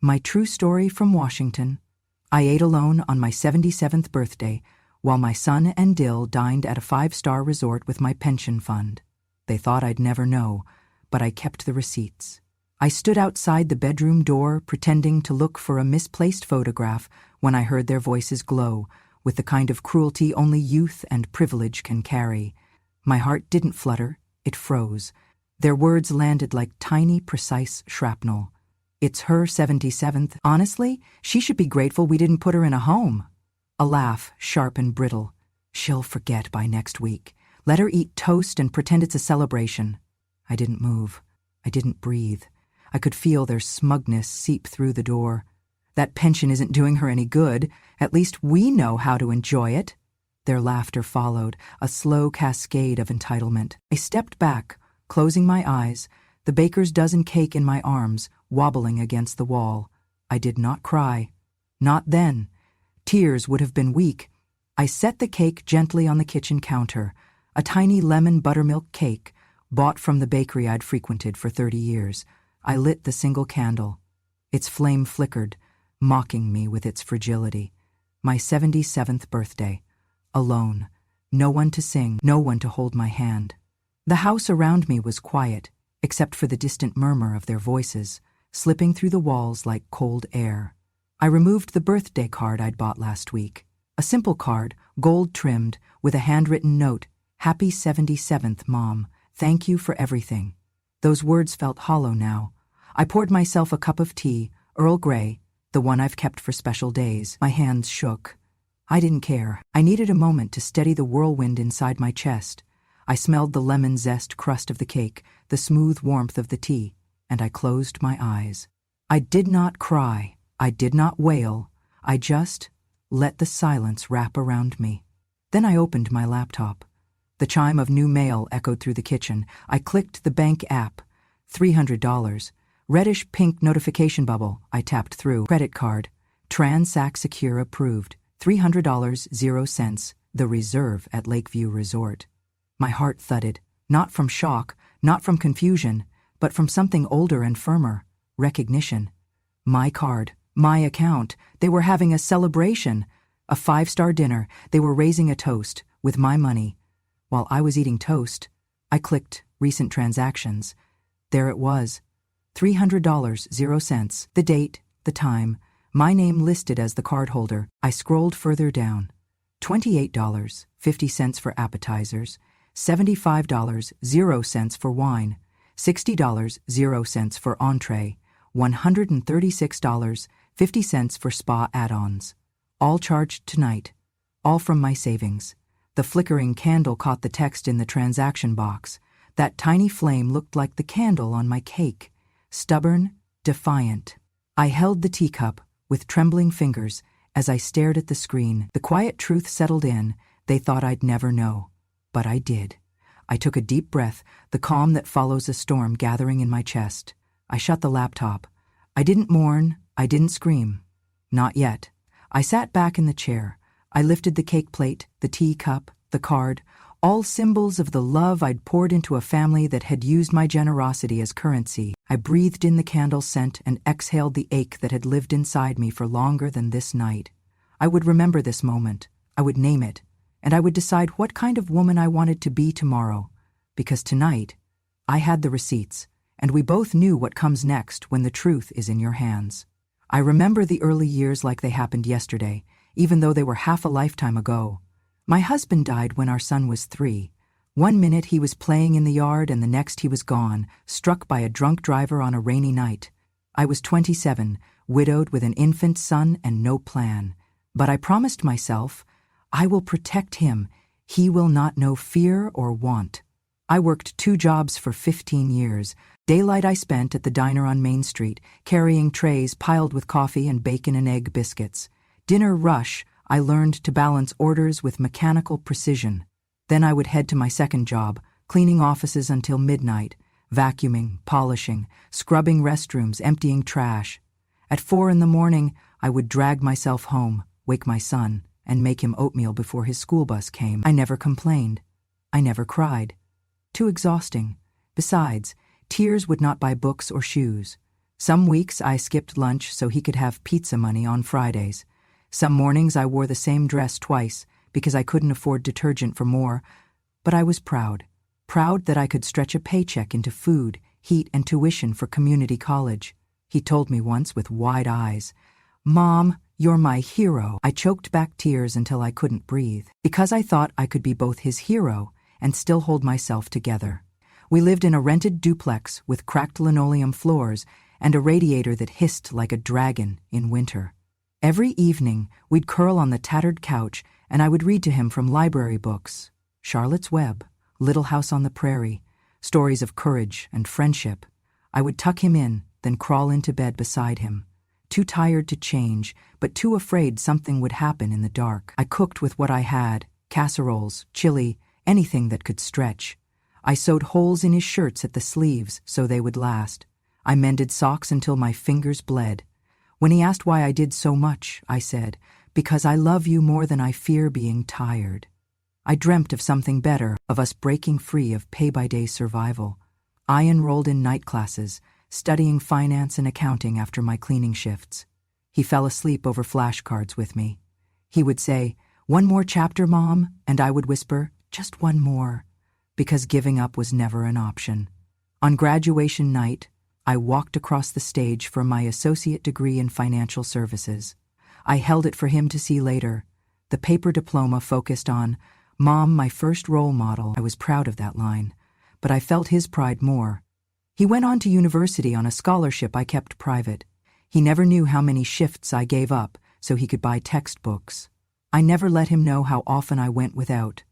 My true story from Washington. I ate alone on my 77th birthday while my son and Dill dined at a 5-star resort with my pension fund. They thought I'd never know, but I kept the receipts. I stood outside the bedroom door pretending to look for a misplaced photograph when I heard their voices glow with the kind of cruelty only youth and privilege can carry. My heart didn't flutter, it froze. Their words landed like tiny, precise shrapnel. It's her 77th. Honestly, she should be grateful we didn't put her in a home. A laugh, sharp and brittle. She'll forget by next week. Let her eat toast and pretend it's a celebration. I didn't move. I didn't breathe. I could feel their smugness seep through the door. That pension isn't doing her any good. At least we know how to enjoy it. Their laughter followed, a slow cascade of entitlement. I stepped back, closing my eyes, the baker's dozen cake in my arms, wobbling against the wall. I did not cry. Not then. Tears would have been weak. I set the cake gently on the kitchen counter, a tiny lemon buttermilk cake, bought from the bakery I'd frequented for 30 years. I lit the single candle. Its flame flickered, mocking me with its fragility. My 77th birthday. Alone. No one to sing, no one to hold my hand. The house around me was quiet, except for the distant murmur of their voices, slipping through the walls like cold air. I removed the birthday card I'd bought last week. A simple card, gold-trimmed, with a handwritten note, "Happy 77th, Mom. Thank you for everything." Those words felt hollow now. I poured myself a cup of tea, Earl Grey, the one I've kept for special days. My hands shook. I didn't care. I needed a moment to steady the whirlwind inside my chest. I smelled the lemon zest crust of the cake, the smooth warmth of the tea, and I closed my eyes. I did not cry. I did not wail. I just let the silence wrap around me. Then I opened my laptop. The chime of new mail echoed through the kitchen. I clicked the bank app. $300. Reddish-pink notification bubble. I tapped through. Credit card. Transact Secure approved. $300, 0 cents. The Reserve at Lakeview Resort. My heart thudded. Not from shock, not from confusion, but from something older and firmer. Recognition. My card. My account. They were having a celebration. A 5-star dinner. They were raising a toast. With my money. While I was eating toast, I clicked recent transactions. There it was. $300, 0 cents. The date, the time, my name listed as the cardholder. I scrolled further down. $28, 50 cents for appetizers, $75, 0 cents for wine, $60, 0 cents for entree, $136, 50 cents for spa add-ons. All charged tonight. All from my savings. The flickering candle caught the text in the transaction box. That tiny flame looked like the candle on my cake. Stubborn, defiant. I held the teacup with trembling fingers as I stared at the screen. The quiet truth settled in. They thought I'd never know. But I did. I took a deep breath, the calm that follows a storm gathering in my chest. I shut the laptop. I didn't mourn. I didn't scream. Not yet. I sat back in the chair. I lifted the cake plate, the teacup, the card, all symbols of the love I'd poured into a family that had used my generosity as currency. I breathed in the candle scent and exhaled the ache that had lived inside me for longer than this night. I would remember this moment. I would name it. And I would decide what kind of woman I wanted to be tomorrow. Because tonight, I had the receipts, and we both knew what comes next when the truth is in your hands. I remember the early years like they happened yesterday, even though they were half a lifetime ago. My husband died when our son was 3. One minute he was playing in the yard and the next he was gone, struck by a drunk driver on a rainy night. I was 27, widowed with an infant son and no plan. But I promised myself, I will protect him. He will not know fear or want. I worked 2 jobs for 15 years. Daylight I spent at the diner on Main Street, carrying trays piled with coffee and bacon and egg biscuits. Dinner rush, I learned to balance orders with mechanical precision. Then I would head to my second job, cleaning offices until midnight, vacuuming, polishing, scrubbing restrooms, emptying trash. At 4 in the morning, I would drag myself home, wake my son, and make him oatmeal before his school bus came. I never complained. I never cried. Too exhausting. Besides, tears would not buy books or shoes. Some weeks I skipped lunch so he could have pizza money on Fridays. Some mornings I wore the same dress twice because I couldn't afford detergent for more, but I was proud. Proud that I could stretch a paycheck into food, heat, and tuition for community college. He told me once with wide eyes, "Mom, you're my hero." I choked back tears until I couldn't breathe, because I thought I could be both his hero and still hold myself together. We lived in a rented duplex with cracked linoleum floors and a radiator that hissed like a dragon in winter. Every evening, we'd curl on the tattered couch and I would read to him from library books, Charlotte's Web, Little House on the Prairie, stories of courage and friendship. I would tuck him in, then crawl into bed beside him, too tired to change, but too afraid something would happen in the dark. I cooked with what I had, casseroles, chili, anything that could stretch. I sewed holes in his shirts at the sleeves so they would last. I mended socks until my fingers bled. When he asked why I did so much, I said, "Because I love you more than I fear being tired." I dreamt of something better, of us breaking free of pay-by-day survival. I enrolled in night classes, studying finance and accounting after my cleaning shifts. He fell asleep over flashcards with me. He would say, "One more chapter, Mom," and I would whisper, "Just one more," because giving up was never an option. On graduation night, I walked across the stage for my associate degree in financial services. I held it for him to see later. The paper diploma focused on, "Mom, my first role model." I was proud of that line, but I felt his pride more. He went on to university on a scholarship I kept private. He never knew how many shifts I gave up so he could buy textbooks. I never let him know how often I went without.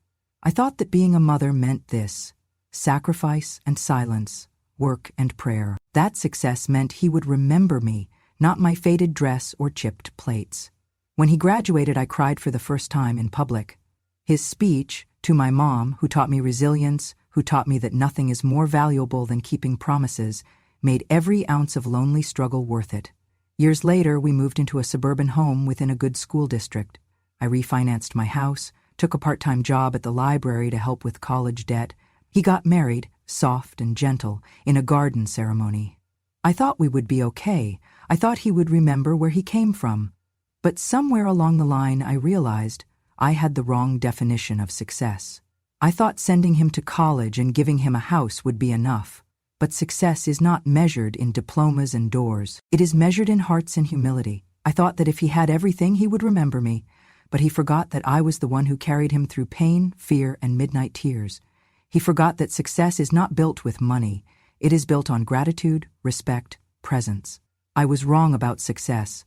I thought that being a mother meant this: sacrifice and silence, work and prayer. That success meant he would remember me, not my faded dress or chipped plates. When he graduated, I cried for the first time in public. His speech, to my mom, who taught me resilience, who taught me that nothing is more valuable than keeping promises, made every ounce of lonely struggle worth it. Years later, we moved into a suburban home within a good school district. I refinanced my house, took a part-time job at the library to help with college debt. He got married, soft and gentle, in a garden ceremony. I thought we would be okay. I thought he would remember where he came from. But somewhere along the line, I realized I had the wrong definition of success. I thought sending him to college and giving him a house would be enough. But success is not measured in diplomas and doors. It is measured in hearts and humility. I thought that if he had everything, he would remember me. But he forgot that I was the one who carried him through pain, fear, and midnight tears. He forgot that success is not built with money. It is built on gratitude, respect, presence. I was wrong about success.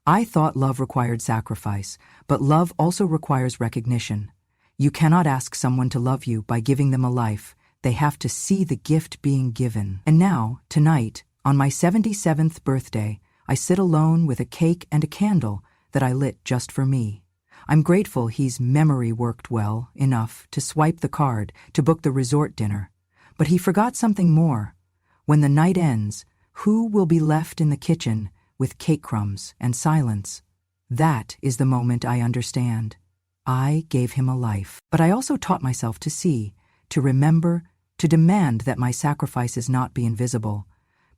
I thought love required sacrifice, but love also requires recognition. You cannot ask someone to love you by giving them a life. They have to see the gift being given. And now, tonight, on my 77th birthday, I sit alone with a cake and a candle that I lit just for me. I'm grateful his memory worked well enough to swipe the card to book the resort dinner. But he forgot something more. When the night ends, who will be left in the kitchen with cake crumbs and silence? That is the moment I understand. I gave him a life. But I also taught myself to see, to remember, to demand that my sacrifices not be invisible.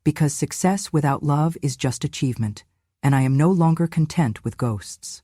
Because success without love is just achievement, and I am no longer content with ghosts.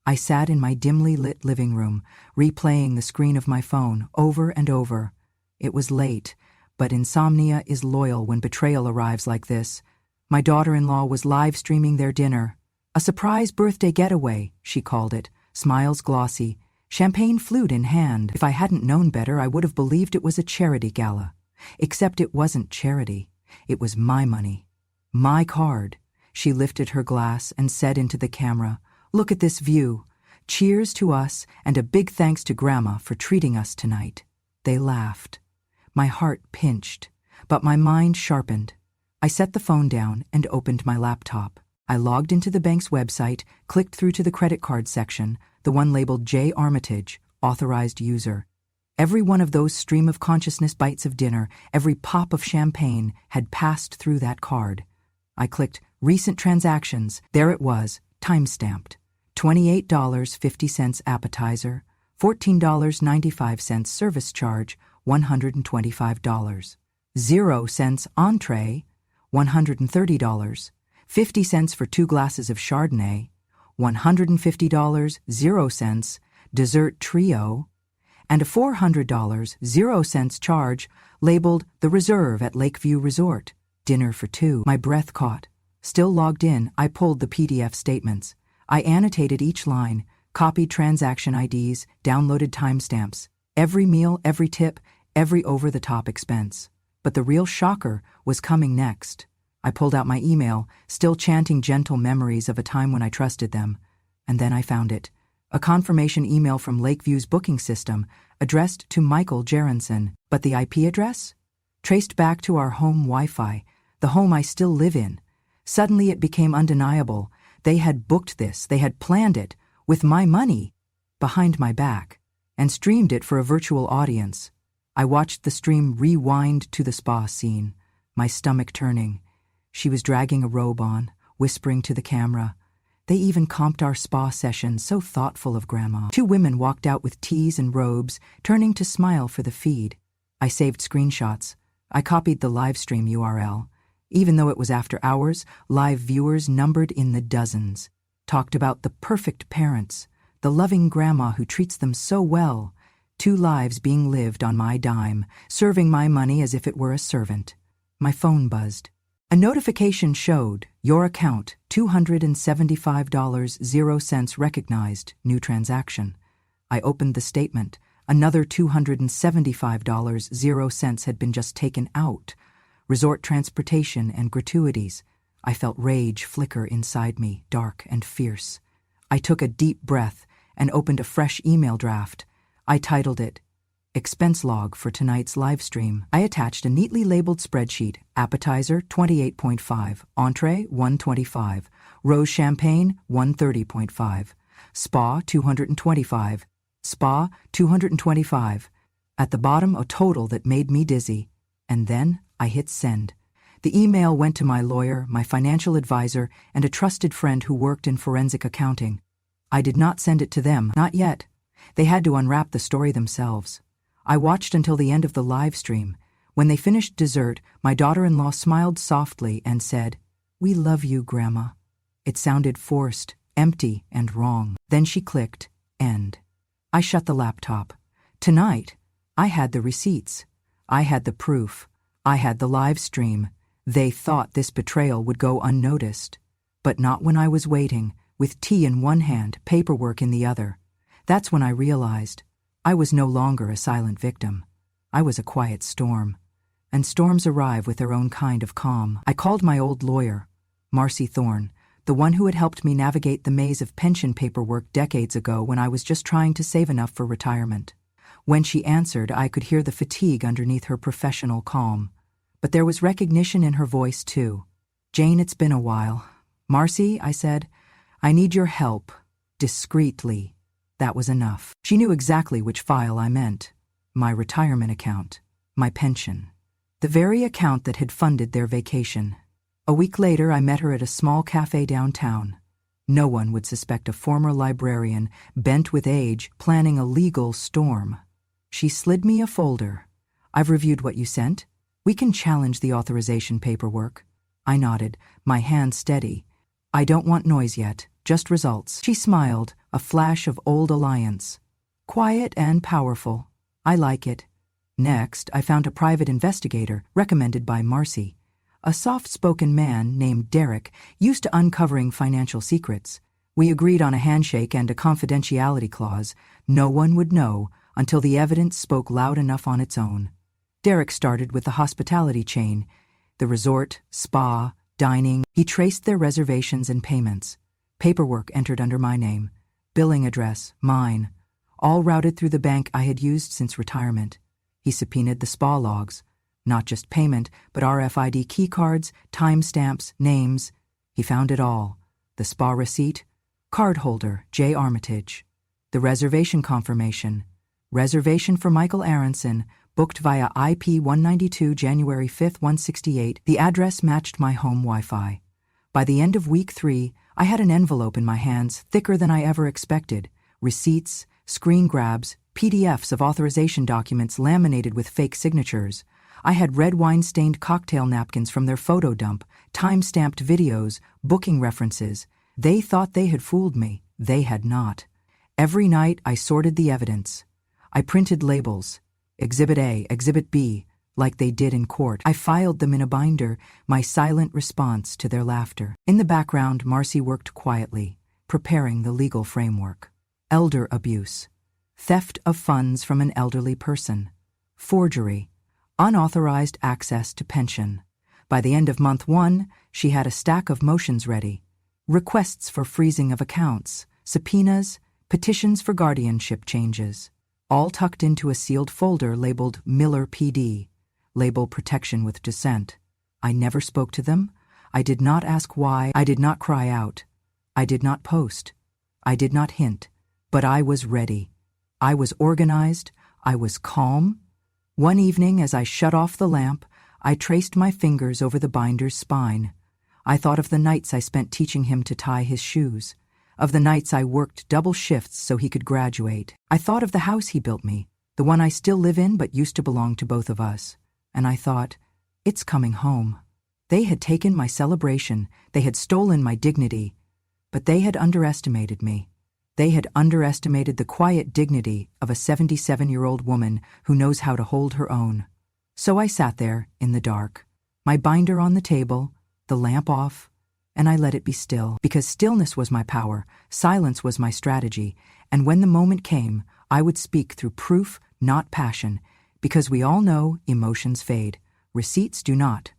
I sat in my dimly lit living room, replaying the screen of my phone over and over. It was late, but insomnia is loyal when betrayal arrives like this. My daughter-in-law was live streaming their dinner. A surprise birthday getaway, she called it, smiles glossy, champagne flute in hand. If I hadn't known better, I would have believed it was a charity gala. Except it wasn't charity. It was my money. My card. She lifted her glass and said into the camera, "Look at this view. Cheers to us and a big thanks to Grandma for treating us tonight." They laughed. My heart pinched, but my mind sharpened. I set the phone down and opened my laptop. I logged into the bank's website, clicked through to the credit card section, the one labeled J. Armitage, authorized user. Every one of those stream of consciousness bites of dinner, every pop of champagne had passed through that card. I clicked recent transactions. There it was, time-stamped. $28.50 appetizer, $14.95 service charge, $125. 0 cents entree, $130, 50 cents for 2 glasses of Chardonnay, $150, 0 cents, dessert trio, and a $400, 0 cents charge labeled The Reserve at Lakeview Resort, dinner for 2. My breath caught. Still logged in, I pulled the PDF statements. I annotated each line, copied transaction IDs, downloaded timestamps, every meal, every tip, every over-the-top expense. But the real shocker was coming next. I pulled out my email, still chanting gentle memories of a time when I trusted them. And then I found it. A confirmation email from Lakeview's booking system, addressed to Michael Jerensen. But the IP address? Traced back to our home Wi-Fi, the home I still live in. Suddenly it became undeniable. They had booked this, they had planned it, with my money, behind my back, and streamed it for a virtual audience. I watched the stream rewind to the spa scene, my stomach turning. She was dragging a robe on, whispering to the camera. They even comped our spa session, so thoughtful of Grandma. 2 women walked out with teas and robes, turning to smile for the feed. I saved screenshots. I copied the live stream URL. Even though it was after hours, live viewers numbered in the dozens. Talked about the perfect parents, the loving grandma who treats them so well. 2 lives being lived on my dime, serving my money as if it were a servant. My phone buzzed. A notification showed, your account, $275, 0 cents recognized, new transaction. I opened the statement. Another $275, 0 cents had been just taken out. Resort transportation and gratuities. I felt rage flicker inside me, dark and fierce. I took a deep breath and opened a fresh email draft. I titled it, Expense Log for tonight's live stream. I attached a neatly labeled spreadsheet, appetizer 28.5, entree 125, rose champagne 130.5, spa 225, spa 225. At the bottom, a total that made me dizzy. And then I hit send. The email went to my lawyer, my financial advisor, and a trusted friend who worked in forensic accounting. I did not send it to them, not yet. They had to unwrap the story themselves. I watched until the end of the live stream. When they finished dessert, my daughter-in-law smiled softly and said, "We love you, Grandma." It sounded forced, empty, and wrong. Then she clicked, end. I shut the laptop. Tonight, I had the receipts. I had the proof. I had the live stream. They thought this betrayal would go unnoticed. But not when I was waiting, with tea in one hand, paperwork in the other. That's when I realized I was no longer a silent victim. I was a quiet storm. And storms arrive with their own kind of calm. I called my old lawyer, Marcy Thorne, the one who had helped me navigate the maze of pension paperwork decades ago when I was just trying to save enough for retirement. When she answered, I could hear the fatigue underneath her professional calm. But there was recognition in her voice, too. "Jane, it's been a while." "Marcy," I said, "I need your help." Discreetly. That was enough. She knew exactly which file I meant. My retirement account. My pension. The very account that had funded their vacation. A week later, I met her at a small cafe downtown. No one would suspect a former librarian, bent with age, planning a legal storm. She slid me a folder. "I've reviewed what you sent. We can challenge the authorization paperwork." I nodded, my hand steady. "I don't want noise yet, just results." She smiled, a flash of old alliance. "Quiet and powerful. I like it." Next, I found a private investigator, recommended by Marcy. A soft-spoken man named Derek, used to uncovering financial secrets. We agreed on a handshake and a confidentiality clause. No one would know until the evidence spoke loud enough on its own. Derek started with the hospitality chain, the resort, spa, dining. He traced their reservations and payments. Paperwork entered under my name. Billing address, mine. All routed through the bank I had used since retirement. He subpoenaed the spa logs. Not just payment, but RFID keycards, timestamps, names. He found it all. The spa receipt, cardholder, J. Armitage. The reservation confirmation. Reservation for Michael Aronson, booked via IP 192 January 5, 168. The address matched my home Wi-Fi. By the end of week 3, I had an envelope in my hands, thicker than I ever expected. Receipts, screen grabs, PDFs of authorization documents laminated with fake signatures. I had red wine-stained cocktail napkins from their photo dump, time-stamped videos, booking references. They thought they had fooled me. They had not. Every night I sorted the evidence. I printed labels, Exhibit A, Exhibit B, like they did in court. I filed them in a binder, my silent response to their laughter. In the background, Marcy worked quietly, preparing the legal framework. Elder abuse, theft of funds from an elderly person, forgery, unauthorized access to pension. By the end of month 1, she had a stack of motions ready. Requests for freezing of accounts, subpoenas, petitions for guardianship changes, all tucked into a sealed folder labeled Miller PD, label protection with dissent. I never spoke to them. I did not ask why. I did not cry out. I did not post. I did not hint. But I was ready. I was organized. I was calm. One evening, as I shut off the lamp, I traced my fingers over the binder's spine. I thought of the nights I spent teaching him to tie his shoes, of the nights I worked double shifts so he could graduate. I thought of the house he built me, the one I still live in but used to belong to both of us. And I thought, it's coming home. They had taken my celebration, they had stolen my dignity, but they had underestimated me. They had underestimated the quiet dignity of a 77-year-old woman who knows how to hold her own. So I sat there, in the dark, my binder on the table, the lamp off, and I let it be still, because stillness was my power, silence was my strategy, and when the moment came, I would speak through proof, not passion, because we all know emotions fade, receipts do not.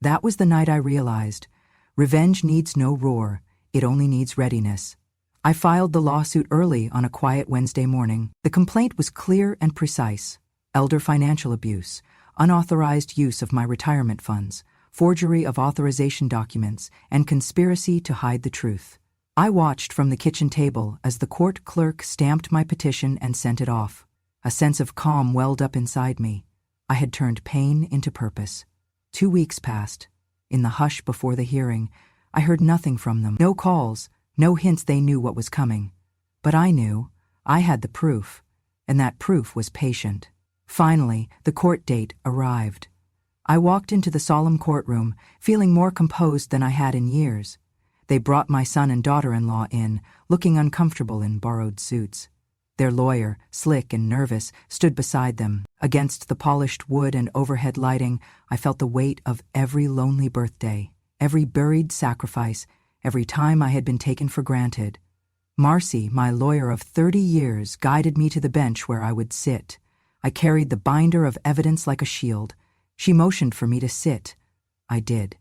That was the night I realized, revenge needs no roar, it only needs readiness. I filed the lawsuit early on a quiet Wednesday morning. The complaint was clear and precise. Elder financial abuse, unauthorized use of my retirement funds, forgery of authorization documents, and conspiracy to hide the truth. I watched from the kitchen table as the court clerk stamped my petition and sent it off. A sense of calm welled up inside me. I had turned pain into purpose. 2 weeks passed. In the hush before the hearing, I heard nothing from them. No calls, no hints they knew what was coming. But I knew. I had the proof. And that proof was patient. Finally, the court date arrived. I walked into the solemn courtroom, feeling more composed than I had in years. They brought my son and daughter-in-law in, looking uncomfortable in borrowed suits. Their lawyer, slick and nervous, stood beside them. Against the polished wood and overhead lighting, I felt the weight of every lonely birthday, every buried sacrifice, every time I had been taken for granted. Marcy, my lawyer of 30 years, guided me to the bench where I would sit. I carried the binder of evidence like a shield. She motioned for me to sit. I did.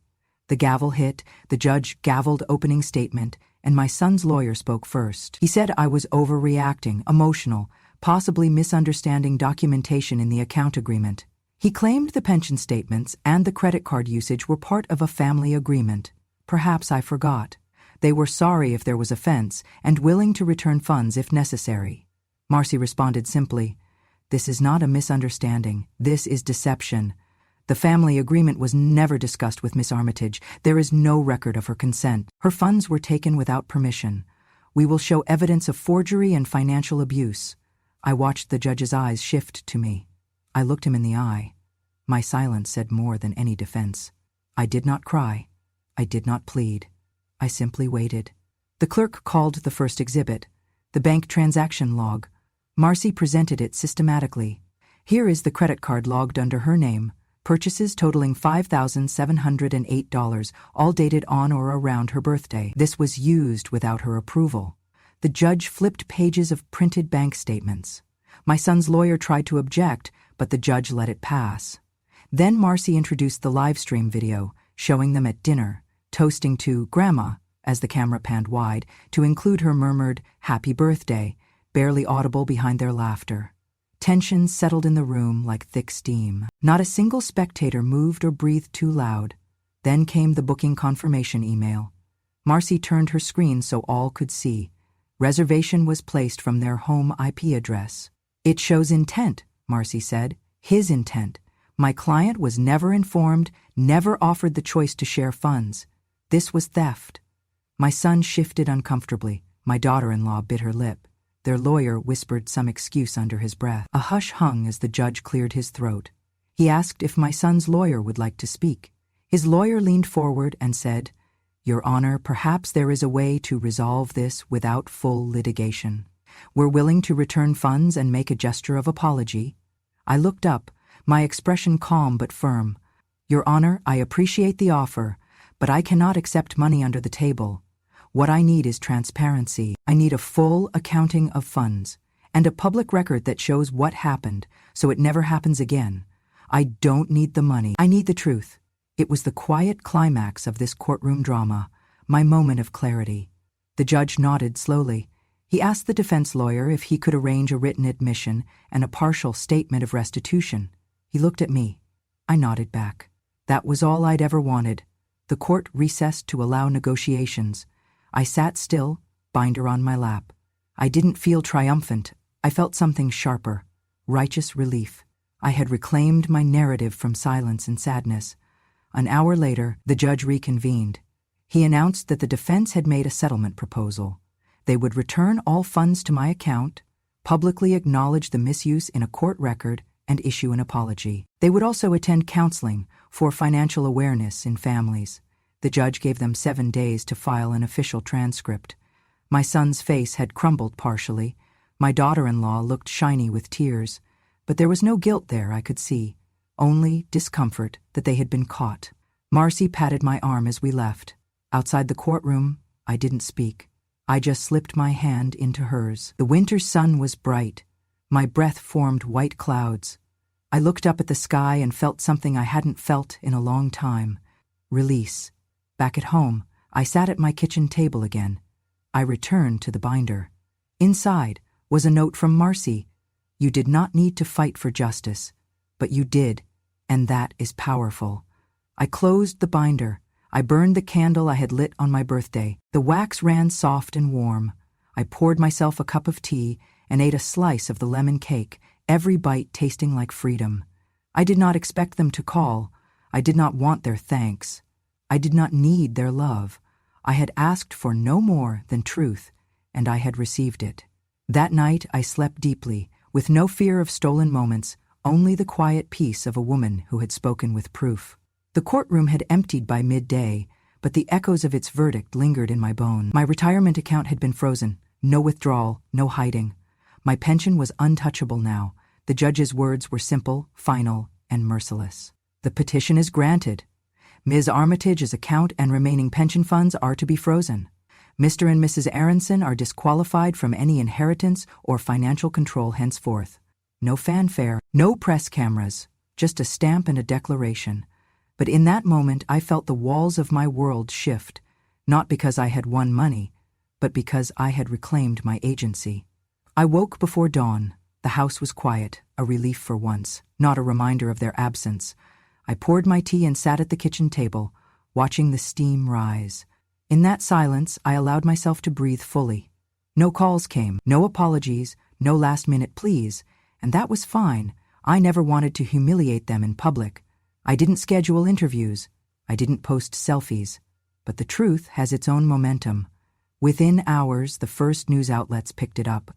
The gavel hit, the judge gavelled opening statement, and my son's lawyer spoke first. He said I was overreacting, emotional, possibly misunderstanding documentation in the account agreement. He claimed the pension statements and the credit card usage were part of a family agreement. Perhaps I forgot. They were sorry if there was offense and willing to return funds if necessary. Marcy responded simply, "This is not a misunderstanding. This is deception. The family agreement was never discussed with Miss Armitage. There is no record of her consent. Her funds were taken without permission. We will show evidence of forgery and financial abuse." I watched the judge's eyes shift to me. I looked him in the eye. My silence said more than any defense. I did not cry. I did not plead. I simply waited. The clerk called the first exhibit, the bank transaction log. Marcy presented it systematically. Here is the credit card logged under her name. Purchases totaling $5,708, all dated on or around her birthday. This was used without her approval. The judge flipped pages of printed bank statements. My son's lawyer tried to object, but the judge let it pass. Then Marcy introduced the live stream video, showing them at dinner, toasting to Grandma, as the camera panned wide, to include her murmured, "Happy birthday," barely audible behind their laughter. Tension settled in the room like thick steam. Not a single spectator moved or breathed too loud. Then came the booking confirmation email. Marcy turned her screen so all could see. Reservation was placed from their home IP address. "It shows intent," Marcy said. "His intent. My client was never informed, never offered the choice to share funds. This was theft." My son shifted uncomfortably. My daughter-in-law bit her lip. Their lawyer whispered some excuse under his breath. A hush hung as the judge cleared his throat. He asked if my son's lawyer would like to speak. His lawyer leaned forward and said, "Your Honor, perhaps there is a way to resolve this without full litigation. We're willing to return funds and make a gesture of apology." I looked up, my expression calm but firm. "Your Honor, I appreciate the offer, but I cannot accept money under the table. What I need is transparency. I need a full accounting of funds and a public record that shows what happened so it never happens again. I don't need the money. I need the truth." It was the quiet climax of this courtroom drama, my moment of clarity. The judge nodded slowly. He asked the defense lawyer if he could arrange a written admission and a partial statement of restitution. He looked at me. I nodded back. That was all I'd ever wanted. The court recessed to allow negotiations. I sat still, binder on my lap. I didn't feel triumphant. I felt something sharper, righteous relief. I had reclaimed my narrative from silence and sadness. An hour later, the judge reconvened. He announced that the defense had made a settlement proposal. They would return all funds to my account, publicly acknowledge the misuse in a court record, and issue an apology. They would also attend counseling for financial awareness in families. The judge gave them 7 days to file an official transcript. My son's face had crumbled partially. My daughter-in-law looked shiny with tears, but there was no guilt there I could see. Only discomfort that they had been caught. Marcy patted my arm as we left. Outside the courtroom, I didn't speak. I just slipped my hand into hers. The winter sun was bright. My breath formed white clouds. I looked up at the sky and felt something I hadn't felt in a long time. Release. Back at home, I sat at my kitchen table again. I returned to the binder. Inside was a note from Marcy. "You did not need to fight for justice, but you did, and that is powerful." I closed the binder. I burned the candle I had lit on my birthday. The wax ran soft and warm. I poured myself a cup of tea and ate a slice of the lemon cake, every bite tasting like freedom. I did not expect them to call. I did not want their thanks. I did not need their love. I had asked for no more than truth, and I had received it. That night I slept deeply, with no fear of stolen moments, only the quiet peace of a woman who had spoken with proof. The courtroom had emptied by midday, but the echoes of its verdict lingered in my bones. My retirement account had been frozen. No withdrawal, no hiding. My pension was untouchable now. The judge's words were simple, final, and merciless. "The petition is granted. Ms. Armitage's account and remaining pension funds are to be frozen. Mr. and Mrs. Aronson are disqualified from any inheritance or financial control henceforth." No fanfare, no press cameras, just a stamp and a declaration. But in that moment I felt the walls of my world shift, not because I had won money, but because I had reclaimed my agency. I woke before dawn. The house was quiet, a relief for once, not a reminder of their absence. I poured my tea and sat at the kitchen table, watching the steam rise. In that silence, I allowed myself to breathe fully. No calls came, no apologies, no last-minute pleas, and that was fine. I never wanted to humiliate them in public. I didn't schedule interviews. I didn't post selfies. But the truth has its own momentum. Within hours, the first news outlets picked it up.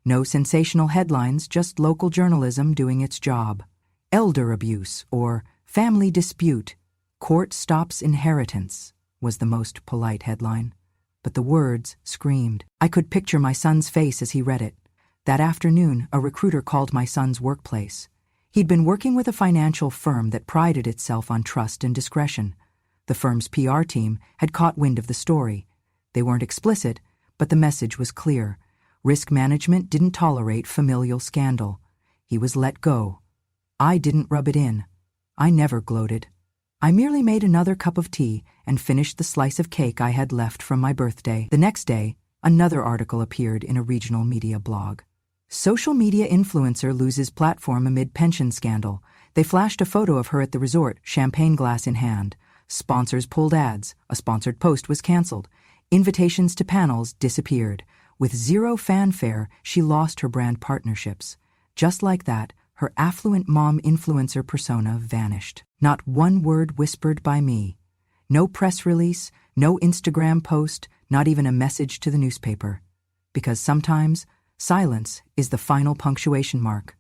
No sensational headlines, just local journalism doing its job. Elder abuse or family dispute. Court stops inheritance was the most polite headline. But the words screamed. I could picture my son's face as he read it. That afternoon, a recruiter called my son's workplace. He'd been working with a financial firm that prided itself on trust and discretion. The firm's PR team had caught wind of the story. They weren't explicit, but the message was clear. Risk management didn't tolerate familial scandal. He was let go. I didn't rub it in. I never gloated. I merely made another cup of tea and finished the slice of cake I had left from my birthday. The next day, another article appeared in a regional media blog. Social media influencer loses platform amid pension scandal. They flashed a photo of her at the resort, champagne glass in hand. Sponsors pulled ads. A sponsored post was canceled. Invitations to panels disappeared. With zero fanfare, she lost her brand partnerships. Just like that, her affluent mom influencer persona vanished. Not one word whispered by me. No press release, no Instagram post, not even a message to the newspaper. Because sometimes, silence is the final punctuation mark.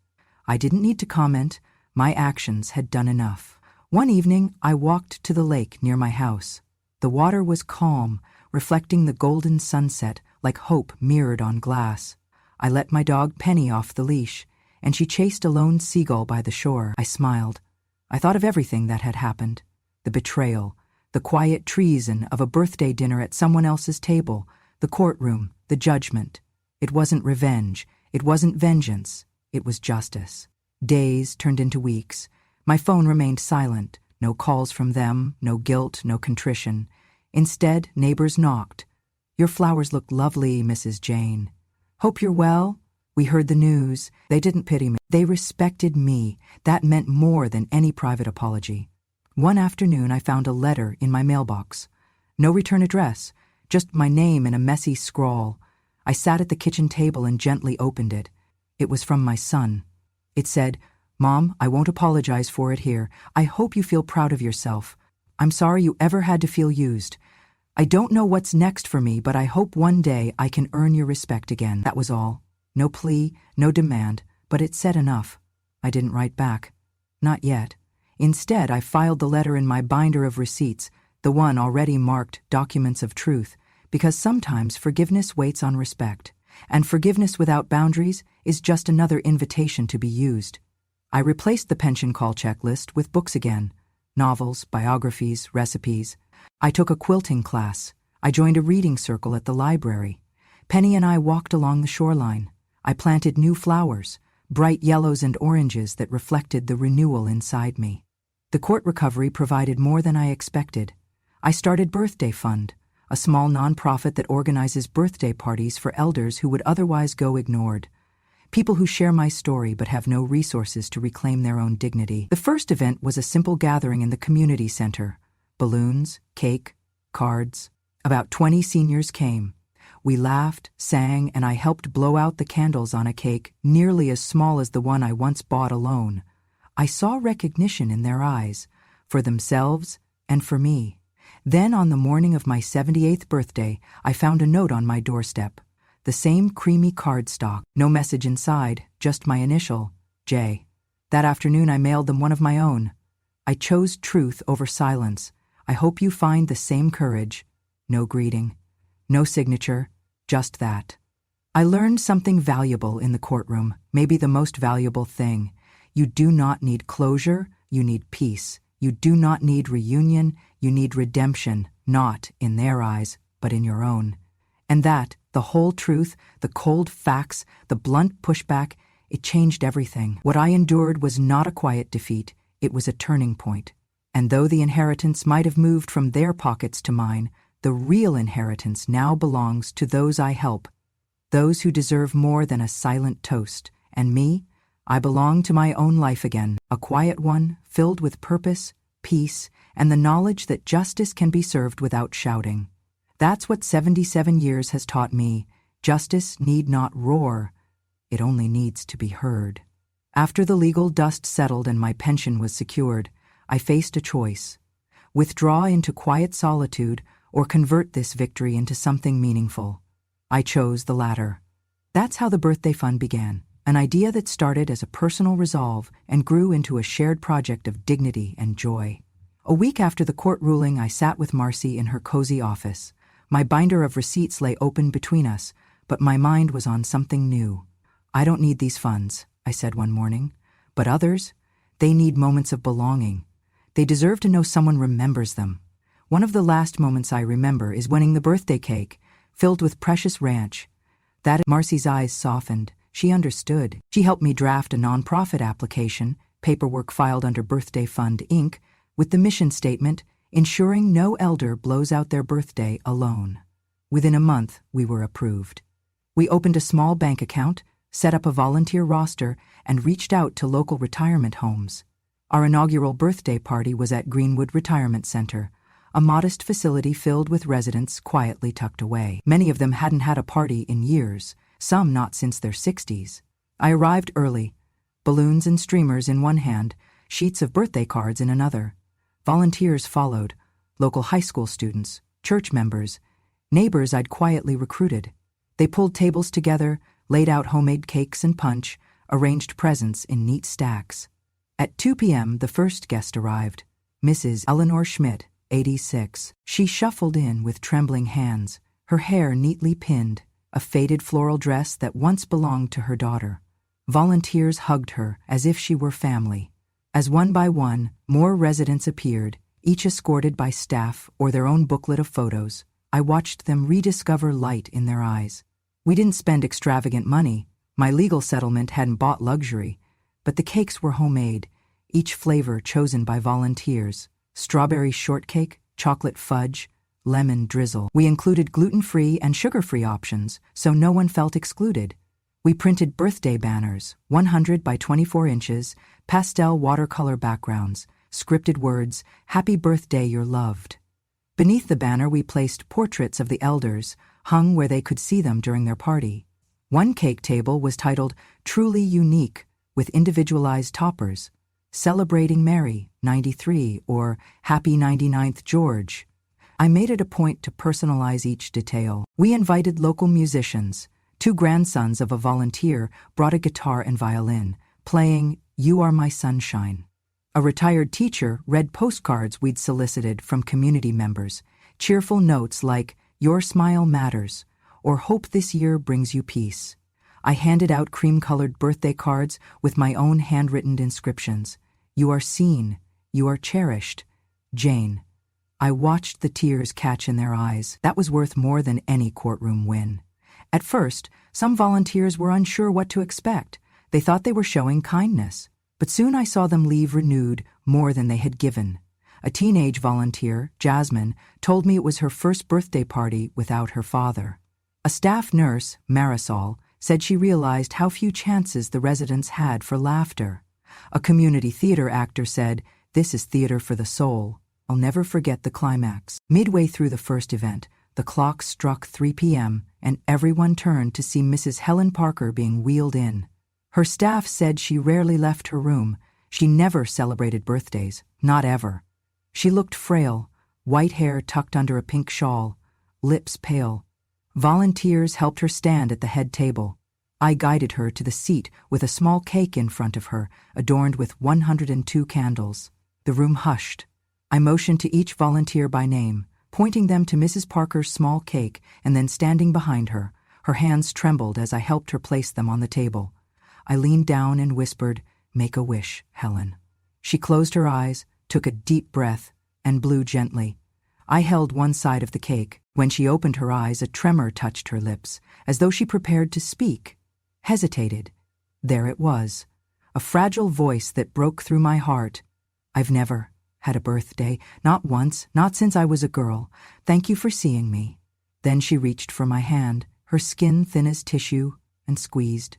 I didn't need to comment. My actions had done enough. One evening, I walked to the lake near my house. The water was calm, reflecting the golden sunset like hope mirrored on glass. I let my dog Penny off the leash, and she chased a lone seagull by the shore. I smiled. I thought of everything that had happened. The betrayal, the quiet treason of a birthday dinner at someone else's table, the courtroom, the judgment. It wasn't revenge. It wasn't vengeance. It was justice. Days turned into weeks. My phone remained silent. No calls from them, no guilt, no contrition. Instead, neighbors knocked. "Your flowers look lovely, Mrs. Jane. Hope you're well?" We heard the news. They didn't pity me. They respected me. That meant more than any private apology. One afternoon, I found a letter in my mailbox. No return address, just my name in a messy scrawl. I sat at the kitchen table and gently opened it. It was from my son. It said, "Mom, I won't apologize for it here. I hope you feel proud of yourself. I'm sorry you ever had to feel used. I don't know what's next for me, but I hope one day I can earn your respect again." That was all. No plea, no demand, but it said enough. I didn't write back. Not yet. Instead, I filed the letter in my binder of receipts, the one already marked Documents of Truth, because sometimes forgiveness waits on respect, and forgiveness without boundaries is just another invitation to be used. I replaced the pension call checklist with books again. Novels, biographies, recipes. I took a quilting class. I joined a reading circle at the library. Penny and I walked along the shoreline. I planted new flowers, bright yellows and oranges that reflected the renewal inside me. The court recovery provided more than I expected. I started Birthday Fund, a small nonprofit that organizes birthday parties for elders who would otherwise go ignored. People who share my story but have no resources to reclaim their own dignity. The first event was a simple gathering in the community center. Balloons, cake, cards. About 20 seniors came. We laughed, sang, and I helped blow out the candles on a cake nearly as small as the one I once bought alone. I saw recognition in their eyes, for themselves and for me. Then on the morning of my 78th birthday, I found a note on my doorstep. The same creamy cardstock, no message inside, just my initial, J. That afternoon I mailed them one of my own. I chose truth over silence. I hope you find the same courage. No greeting, no signature, just that. I learned something valuable in the courtroom, maybe the most valuable thing. You do not need closure, you need peace. You do not need reunion, you need redemption, not in their eyes, but in your own. And that, the whole truth, the cold facts, the blunt pushback, it changed everything. What I endured was not a quiet defeat, it was a turning point. And though the inheritance might have moved from their pockets to mine, the real inheritance now belongs to those I help, those who deserve more than a silent toast. And me, I belong to my own life again, a quiet one, filled with purpose, peace, and the knowledge that justice can be served without shouting. That's what 77 years has taught me. Justice need not roar. It only needs to be heard. After the legal dust settled and my pension was secured, I faced a choice. Withdraw into quiet solitude or convert this victory into something meaningful. I chose the latter. That's how the Birthday Fund began, an idea that started as a personal resolve and grew into a shared project of dignity and joy. A week after the court ruling, I sat with Marcy in her cozy office. My binder of receipts lay open between us, but my mind was on something new. "I don't need these funds," I said one morning. "But others, they need moments of belonging. They deserve to know someone remembers them." One of the last moments I remember is winning the birthday cake, filled with precious ranch. Marcy's eyes softened. She understood. She helped me draft a nonprofit application, paperwork filed under Birthday Fund, Inc., with the mission statement, ensuring no elder blows out their birthday alone. Within a month, we were approved. We opened a small bank account, set up a volunteer roster, and reached out to local retirement homes. Our inaugural birthday party was at Greenwood Retirement Center, a modest facility filled with residents quietly tucked away. Many of them hadn't had a party in years, some not since their 60s. I arrived early, balloons and streamers in one hand, sheets of birthday cards in another. Volunteers followed, local high school students, church members, neighbors I'd quietly recruited. They pulled tables together, laid out homemade cakes and punch, arranged presents in neat stacks. At 2 p.m., the first guest arrived, Mrs. Eleanor Schmidt, 86. She shuffled in with trembling hands, her hair neatly pinned, a faded floral dress that once belonged to her daughter. Volunteers hugged her as if she were family. As one by one, more residents appeared, each escorted by staff or their own booklet of photos. I watched them rediscover light in their eyes. We didn't spend extravagant money. My legal settlement hadn't bought luxury. But the cakes were homemade, each flavor chosen by volunteers. Strawberry shortcake, chocolate fudge, lemon drizzle. We included gluten-free and sugar-free options, so no one felt excluded. We printed birthday banners, 100 by 24 inches, pastel watercolor backgrounds, scripted words, "Happy birthday, you're loved." Beneath the banner we placed portraits of the elders, hung where they could see them during their party. One cake table was titled "Truly Unique," with individualized toppers, "Celebrating Mary, 93," or "Happy 99th George." I made it a point to personalize each detail. We invited local musicians. 2 grandsons of a volunteer brought a guitar and violin, playing "You Are My Sunshine." A retired teacher read postcards we'd solicited from community members, cheerful notes like "Your smile matters," or "Hope this year brings you peace." I handed out cream-colored birthday cards with my own handwritten inscriptions. "You are seen. You are cherished. Jane." I watched the tears catch in their eyes. That was worth more than any courtroom win. At first, some volunteers were unsure what to expect. They thought they were showing kindness. But soon I saw them leave renewed, more than they had given. A teenage volunteer, Jasmine, told me it was her first birthday party without her father. A staff nurse, Marisol, said she realized how few chances the residents had for laughter. A community theater actor said, "This is theater for the soul. I'll never forget the climax." Midway through the first event, the clock struck 3 p.m., and everyone turned to see Mrs. Helen Parker being wheeled in. Her staff said she rarely left her room. She never celebrated birthdays, not ever. She looked frail, white hair tucked under a pink shawl, lips pale. Volunteers helped her stand at the head table. I guided her to the seat with a small cake in front of her, adorned with 102 candles. The room hushed. I motioned to each volunteer by name, pointing them to Mrs. Parker's small cake and then standing behind her. Her hands trembled as I helped her place them on the table. I leaned down and whispered, "Make a wish, Helen." She closed her eyes, took a deep breath, and blew gently. I held one side of the cake. When she opened her eyes, a tremor touched her lips, as though she prepared to speak. Hesitated. There it was, a fragile voice that broke through my heart. "I've never had a birthday, not once, not since I was a girl. Thank you for seeing me." Then she reached for my hand, her skin thin as tissue, and squeezed.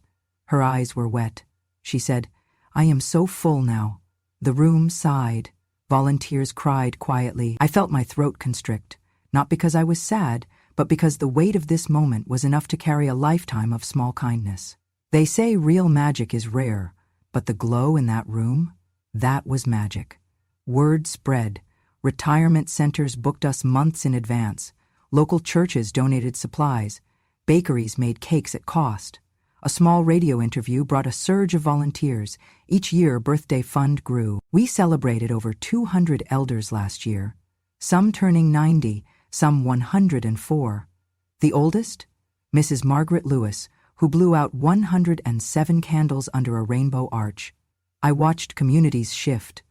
Her eyes were wet. She said, "I am so full now." The room sighed. Volunteers cried quietly. I felt my throat constrict, not because I was sad, but because the weight of this moment was enough to carry a lifetime of small kindness. They say real magic is rare, but the glow in that room, that was magic. Word spread. Retirement centers booked us months in advance. Local churches donated supplies. Bakeries made cakes at cost. A small radio interview brought a surge of volunteers. Each year, birthday fund grew. We celebrated over 200 elders last year, some turning 90, some 104. The oldest? Mrs. Margaret Lewis, who blew out 107 candles under a rainbow arch. I watched communities shift.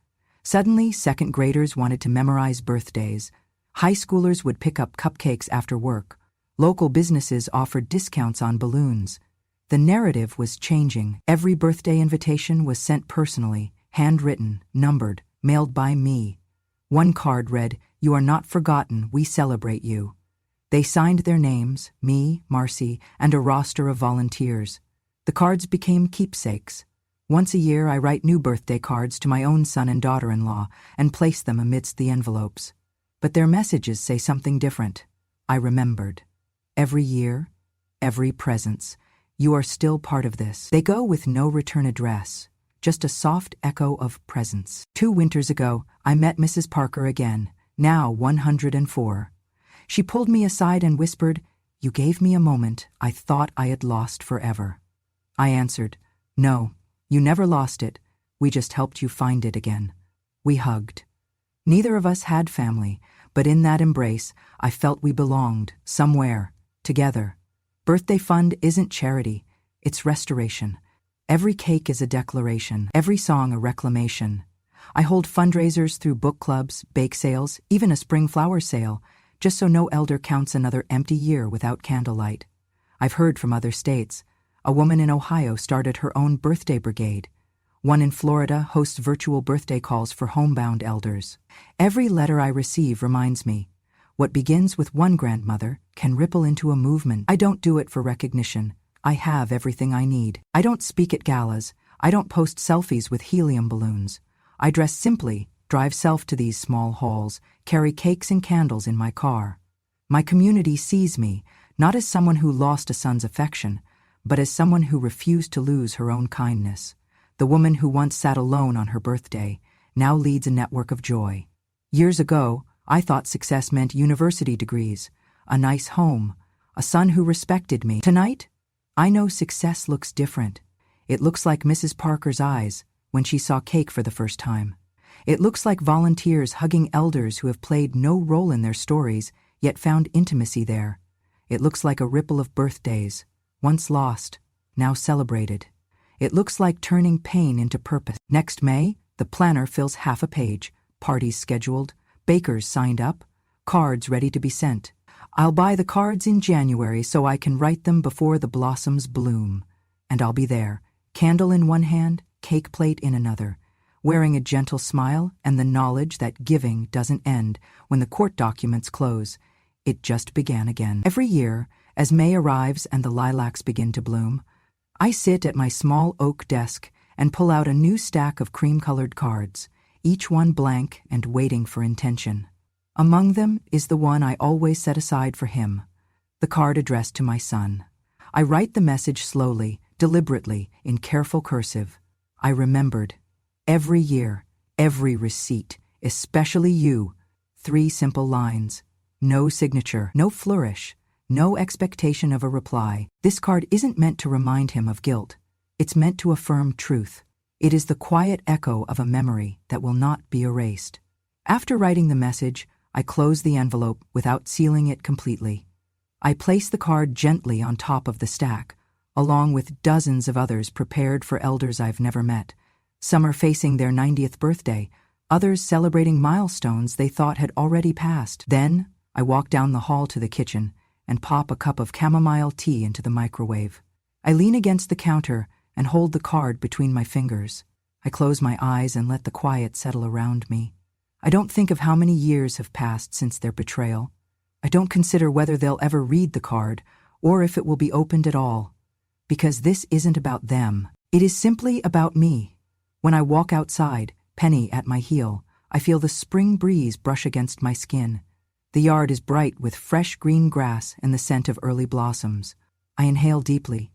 Suddenly, second graders wanted to memorize birthdays. High schoolers would pick up cupcakes after work. Local businesses offered discounts on balloons. The narrative was changing. Every birthday invitation was sent personally, handwritten, numbered, mailed by me. One card read, "You are not forgotten, we celebrate you." They signed their names, me, Marcy, and a roster of volunteers. The cards became keepsakes. Once a year I write new birthday cards to my own son and daughter-in-law and place them amidst the envelopes. But their messages say something different. I remembered. Every year, every presence, you are still part of this. They go with no return address, just a soft echo of presence. 2 winters ago, I met Mrs. Parker again, now 104. She pulled me aside and whispered, "You gave me a moment I thought I had lost forever." I answered, "No, you never lost it. We just helped you find it again. We hugged. Neither of us had family, but in that embrace, I felt we belonged, somewhere, together. Birthday fund isn't charity, it's restoration. Every cake is a declaration, every song a reclamation. I hold fundraisers through book clubs, bake sales, even a spring flower sale, just so no elder counts another empty year without candlelight. I've heard from other states. A woman in Ohio started her own birthday brigade. One in Florida hosts virtual birthday calls for homebound elders. Every letter I receive reminds me, what begins with one grandmother can ripple into a movement. I don't do it for recognition. I have everything I need. I don't speak at galas. I don't post selfies with helium balloons. I dress simply, drive self to these small halls, carry cakes and candles in my car. My community sees me, not as someone who lost a son's affection, but as someone who refused to lose her own kindness. The woman who once sat alone on her birthday now leads a network of joy. Years ago, I thought success meant university degrees, a nice home, a son who respected me. Tonight, I know success looks different. It looks like Mrs. Parker's eyes when she saw cake for the first time. It looks like volunteers hugging elders who have played no role in their stories, yet found intimacy there. It looks like a ripple of birthdays, once lost, now celebrated. It looks like turning pain into purpose. Next May, the planner fills half a page, parties scheduled, bakers signed up, cards ready to be sent. I'll buy the cards in January so I can write them before the blossoms bloom. And I'll be there, candle in one hand, cake plate in another, wearing a gentle smile and the knowledge that giving doesn't end when the court documents close. It just began again. Every year, as May arrives and the lilacs begin to bloom, I sit at my small oak desk and pull out a new stack of cream-colored cards, each one blank and waiting for intention. Among them is the one I always set aside for him, the card addressed to my son. I write the message slowly, deliberately, in careful cursive. I remembered. Every year, every receipt, especially you. 3 simple lines. No signature, no flourish, no expectation of a reply. This card isn't meant to remind him of guilt. It's meant to affirm truth. It is the quiet echo of a memory that will not be erased. After writing the message, I close the envelope without sealing it completely. I place the card gently on top of the stack, along with dozens of others prepared for elders I've never met. Some are facing their 90th birthday, others celebrating milestones they thought had already passed. Then, I walk down the hall to the kitchen and pop a cup of chamomile tea into the microwave. I lean against the counter and hold the card between my fingers. I close my eyes and let the quiet settle around me. I don't think of how many years have passed since their betrayal. I don't consider whether they'll ever read the card or if it will be opened at all. Because this isn't about them. It is simply about me. When I walk outside, Penny at my heel, I feel the spring breeze brush against my skin. The yard is bright with fresh green grass and the scent of early blossoms. I inhale deeply.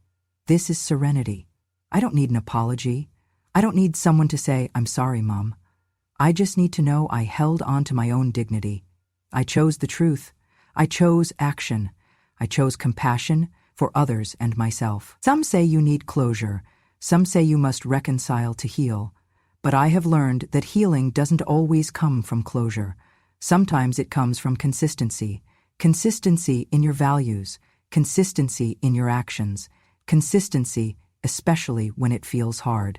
This is serenity. I don't need an apology. I don't need someone to say, "I'm sorry, Mom." I just need to know I held on to my own dignity. I chose the truth. I chose action. I chose compassion for others and myself. Some say you need closure. Some say you must reconcile to heal. But I have learned that healing doesn't always come from closure. Sometimes it comes from consistency. Consistency in your values. Consistency in your actions. Consistency, especially when it feels hard.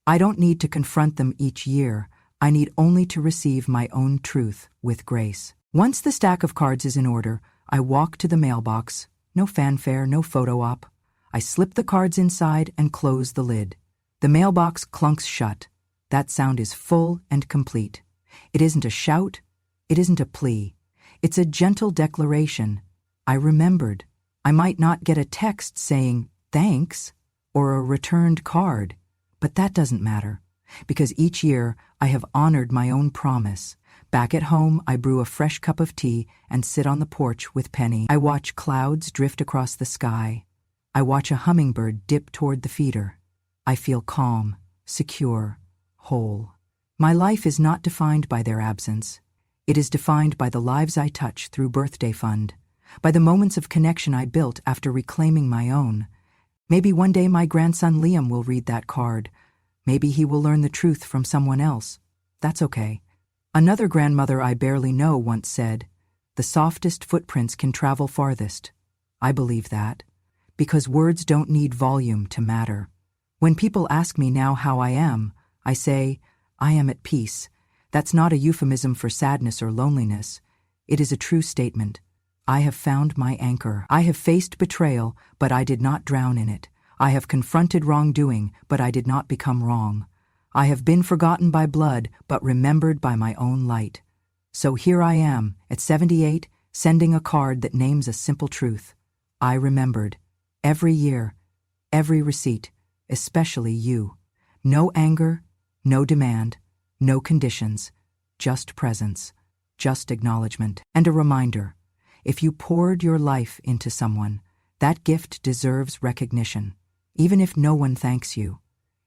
I don't need to confront them each year. I need only to receive my own truth with grace. Once the stack of cards is in order, I walk to the mailbox. No fanfare, no photo op. I slip the cards inside and close the lid. The mailbox clunks shut. That sound is full and complete. It isn't a shout. It isn't a plea. It's a gentle declaration. I remembered. I might not get a text saying, "Thanks," or a returned card, but that doesn't matter, because each year I have honored my own promise. Back at home, I brew a fresh cup of tea and sit on the porch with Penny. I watch clouds drift across the sky. I watch a hummingbird dip toward the feeder. I feel calm, secure, whole. My life is not defined by their absence. It is defined by the lives I touch through Birthday Fund, by the moments of connection I built after reclaiming my own. Maybe one day my grandson Liam will read that card, Maybe he will learn the truth from someone else. That's okay. Another grandmother I barely know once said, "The softest footprints can travel farthest." I believe that, because words don't need volume to matter. When people ask me now how I am, I say, I am at peace. That's not a euphemism for sadness or loneliness. It is a true statement. I have found my anchor. I have faced betrayal, but I did not drown in it. I have confronted wrongdoing, but I did not become wrong. I have been forgotten by blood, but remembered by my own light. So here I am, at 78, sending a card that names a simple truth. I remembered. Every year, every receipt, especially you. No anger, no demand, no conditions, just presence, just acknowledgement, and a reminder. If you poured your life into someone, that gift deserves recognition, even if no one thanks you.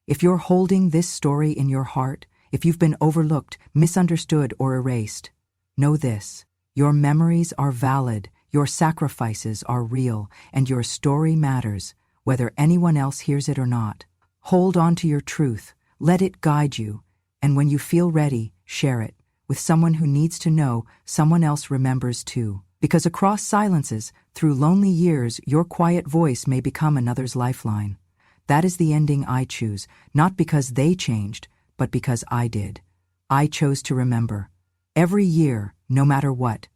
If you're holding this story in your heart, if you've been overlooked, misunderstood, or erased, know this: your memories are valid, your sacrifices are real, and your story matters, whether anyone else hears it or not. Hold on to your truth, let it guide you, and when you feel ready, share it with someone who needs to know someone else remembers too. Because across silences, through lonely years, your quiet voice may become another's lifeline. That is the ending I choose, not because they changed, but because I did. I chose to remember. Every year, no matter what.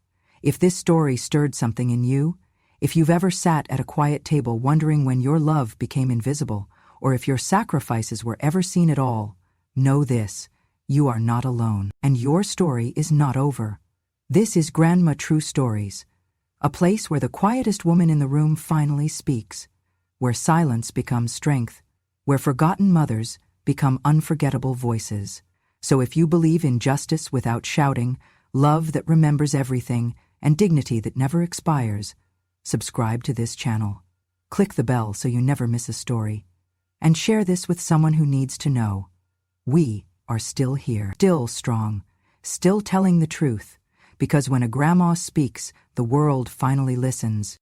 If this story stirred something in you, if you've ever sat at a quiet table wondering when your love became invisible, or if your sacrifices were ever seen at all, know this: you are not alone, and your story is not over. This is Grandma True Stories, a place where the quietest woman in the room finally speaks, where silence becomes strength, where forgotten mothers become unforgettable voices. So if you believe in justice without shouting, love that remembers everything, and dignity that never expires, subscribe to this channel. Click the bell so you never miss a story. And share this with someone who needs to know. We are still here, still strong, still telling the truth, because when a grandma speaks, the world finally listens.